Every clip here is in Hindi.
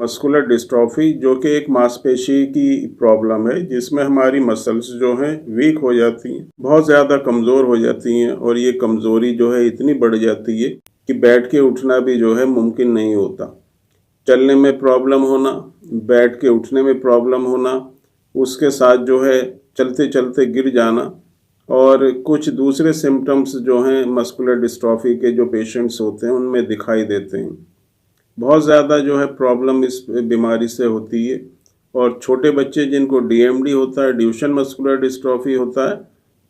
मस्कुलर डिस्ट्रॉफी जो कि एक मांसपेशी की प्रॉब्लम है जिसमें हमारी मसल्स जो हैं वीक हो जाती हैं, बहुत ज़्यादा कमज़ोर हो जाती हैं और ये कमज़ोरी जो है इतनी बढ़ जाती है कि बैठ के उठना भी जो है मुमकिन नहीं होता। चलने में प्रॉब्लम होना, बैठ के उठने में प्रॉब्लम होना, उसके साथ जो है चलते चलते गिर जाना और कुछ दूसरे सिम्टम्स जो हैं मस्कुलर डिस्ट्रॉफी के जो पेशेंट्स होते हैं उनमें दिखाई देते हैं। बहुत ज़्यादा जो है प्रॉब्लम इस बीमारी से होती है और छोटे बच्चे जिनको डीएमडी होता है, ड्यूशेन मस्कुलर डिस्ट्रॉफी होता है,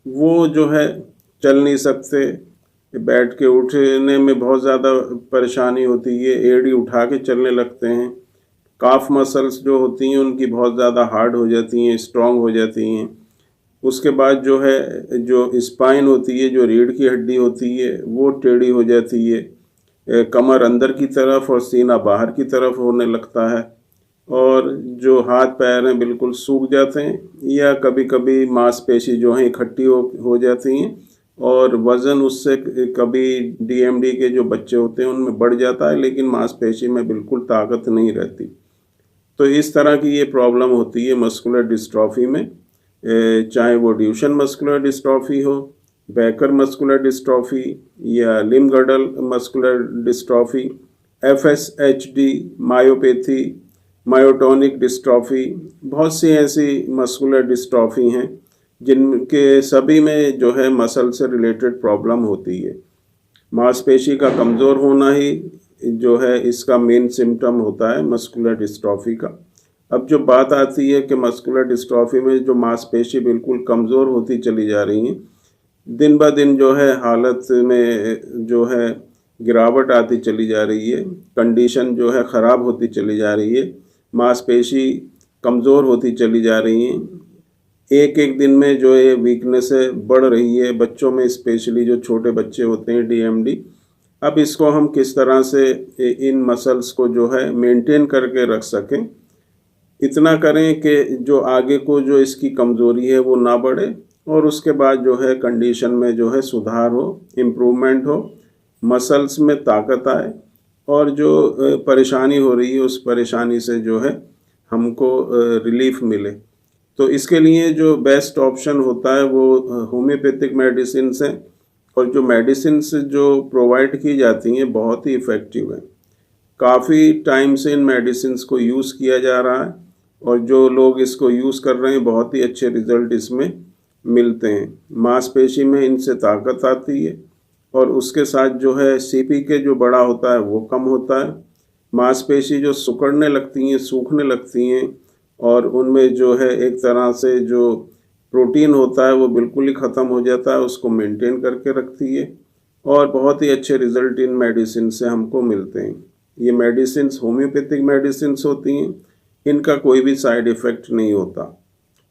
वो जो है चल नहीं सकते, बैठ के उठने में बहुत ज़्यादा परेशानी होती है, एड़ी उठा के चलने लगते हैं। काफ मसल्स जो होती हैं उनकी बहुत ज़्यादा हार्ड हो जाती हैं, स्ट्रॉन्ग हो जाती हैं। उसके बाद जो है जो स्पाइन होती है, जो रीढ़ की हड्डी होती है, वो टेढ़ी हो जाती है। कमर अंदर की तरफ और सीना बाहर की तरफ होने लगता है और जो हाथ पैर हैं बिल्कुल सूख जाते हैं या कभी कभी मांसपेशी जो हैं इकट्ठी हो जाती हैं और वज़न उससे कभी डीएमडी के जो बच्चे होते हैं उनमें बढ़ जाता है लेकिन मांसपेशी में बिल्कुल ताकत नहीं रहती। तो इस तरह की ये प्रॉब्लम होती है मस्कुलर डिस्ट्रॉफी में, चाहे वो ड्यूशेन मस्कुलर डिस्ट्रॉफी हो, बैकर मस्कुलर डिस्ट्रॉफी या limb girdle muscular dystrophy, FSHD, myopathy, myotonic dystrophy, बहुत सी ऐसी मस्कुलर डिस्ट्रॉफी हैं जिनके सभी में जो है मसल से रिलेटेड प्रॉब्लम होती है। मांसपेशी का कमज़ोर होना ही जो है इसका मेन सिम्टम होता है मस्कुलर डिस्ट्रॉफी का। अब जो बात आती है कि मस्कुलर डिस्ट्रॉफी में जो मांसपेशी बिल्कुल कमज़ोर होती चली जा रही हैं, दिन ब दिन जो है हालत में जो है गिरावट आती चली जा रही है, कंडीशन जो है ख़राब होती चली जा रही है, मांसपेशी कमज़ोर होती चली जा रही हैं। एक एक दिन में जो ये वीकनेस है बढ़ रही है बच्चों में, स्पेशली जो छोटे बच्चे होते हैं डीएमडी। अब इसको हम किस तरह से इन मसल्स को जो है मेंटेन करके रख सकें, इतना करें कि जो आगे को जो इसकी कमज़ोरी है वो ना बढ़े और उसके बाद जो है कंडीशन में जो है सुधार हो, इम्प्रूवमेंट हो, मसल्स में ताकत आए और जो परेशानी हो रही है उस परेशानी से जो है हमको रिलीफ मिले। तो इसके लिए जो बेस्ट ऑप्शन होता है वो होम्योपैथिक मेडिसिन हैं और जो मेडिसिन जो प्रोवाइड की जाती हैं बहुत ही इफ़ेक्टिव हैं। काफ़ी टाइम से इन मेडिसिन को यूज़ किया जा रहा है और जो लोग इसको यूज़ कर रहे हैं बहुत ही अच्छे रिज़ल्ट इसमें मिलते हैं। मांसपेशी में इनसे ताकत आती है और उसके साथ जो है सीपीके जो बड़ा होता है वो कम होता है। मांसपेशी जो सिकुड़ने लगती हैं, सूखने लगती हैं और उनमें जो है एक तरह से जो प्रोटीन होता है वो बिल्कुल ही ख़त्म हो जाता है, उसको मेंटेन करके रखती है और बहुत ही अच्छे रिज़ल्ट इन मेडिसिन से हमको मिलते हैं। ये मेडिसिन्स होम्योपैथिक मेडिसिन्स होती हैं, इनका कोई भी साइड इफ़ेक्ट नहीं होता।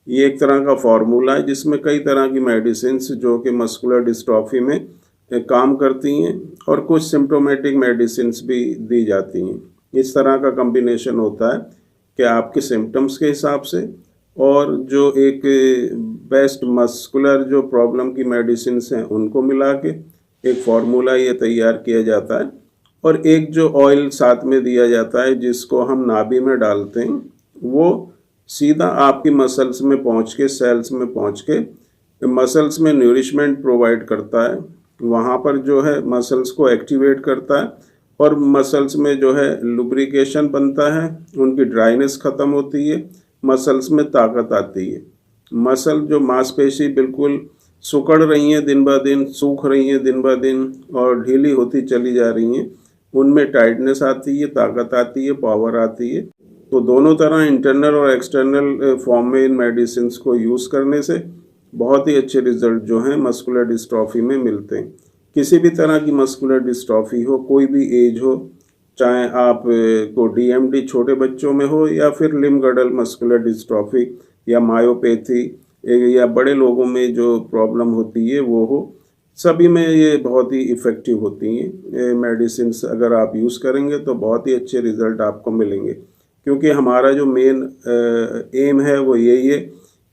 ये एक तरह का फार्मूला है जिसमें कई तरह की मेडिसिन्स जो कि मस्कुलर डिस्ट्रॉफी में काम करती हैं और कुछ सिम्प्टोमेटिक मेडिसिन्स भी दी जाती हैं। इस तरह का कम्बिनेशन होता है कि आपके सिम्टम्स के हिसाब से और जो एक बेस्ट मस्कुलर जो प्रॉब्लम की मेडिसिन्स हैं उनको मिला के एक फार्मूला ये तैयार किया जाता है और एक जो ऑयल साथ में दिया जाता है जिसको हम नाभि में डालते हैं, वो सीधा आपकी मसल्स में पहुंच के, सेल्स में पहुंच के मसल्स में न्यूरिशमेंट प्रोवाइड करता है। वहाँ पर जो है मसल्स को एक्टिवेट करता है और मसल्स में जो है लुब्रिकेशन बनता है, उनकी ड्राइनेस ख़त्म होती है, मसल्स में ताकत आती है। मसल जो मांसपेशी बिल्कुल सिकुड़ रही हैं दिन ब दिन, सूख रही हैं दिन ब दिन और ढीली होती चली जा रही हैं, उनमें टाइटनेस आती है, ताकत आती है, पावर आती है। तो दोनों तरह इंटरनल और एक्सटर्नल फॉर्म में इन मेडिसिन को यूज़ करने से बहुत ही अच्छे रिजल्ट जो हैं मस्कुलर डिस्ट्रॉफी में मिलते हैं। किसी भी तरह की मस्कुलर डिस्ट्रॉफी हो, कोई भी एज हो, चाहे आप को डीएमडी छोटे बच्चों में हो या फिर लिम्ब गर्डल मस्कुलर डिस्ट्रॉफी या मायोपैथी या बड़े लोगों में जो प्रॉब्लम होती है वो हो, सभी में ये बहुत ही इफ़ेक्टिव होती हैं मेडिसिन। अगर आप यूज़ करेंगे तो बहुत ही अच्छे रिज़ल्ट आपको मिलेंगे, क्योंकि हमारा जो मेन एम है वो यही है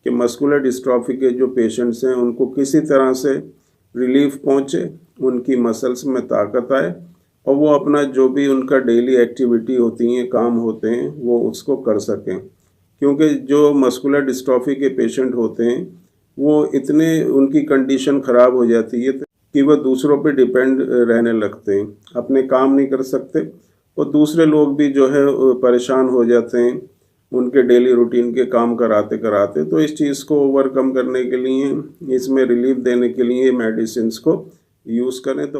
कि मस्कुलर डिस्ट्रॉफी के जो पेशेंट्स हैं उनको किसी तरह से रिलीफ पहुँचे, उनकी मसल्स में ताकत आए और वो अपना जो भी उनका डेली एक्टिविटी होती हैं, काम होते हैं, वो उसको कर सकें। क्योंकि जो मस्कुलर डिस्ट्रॉफी के पेशेंट होते हैं वो इतने उनकी कंडीशन ख़राब हो जाती है कि वह दूसरों पे डिपेंड रहने लगते हैं, अपने काम नहीं कर सकते और दूसरे लोग भी जो है परेशान हो जाते हैं उनके डेली रूटीन के काम कराते कराते। तो इस चीज़ को ओवरकम करने के लिए, इसमें रिलीफ देने के लिए मेडिसिन को यूज़ करें तो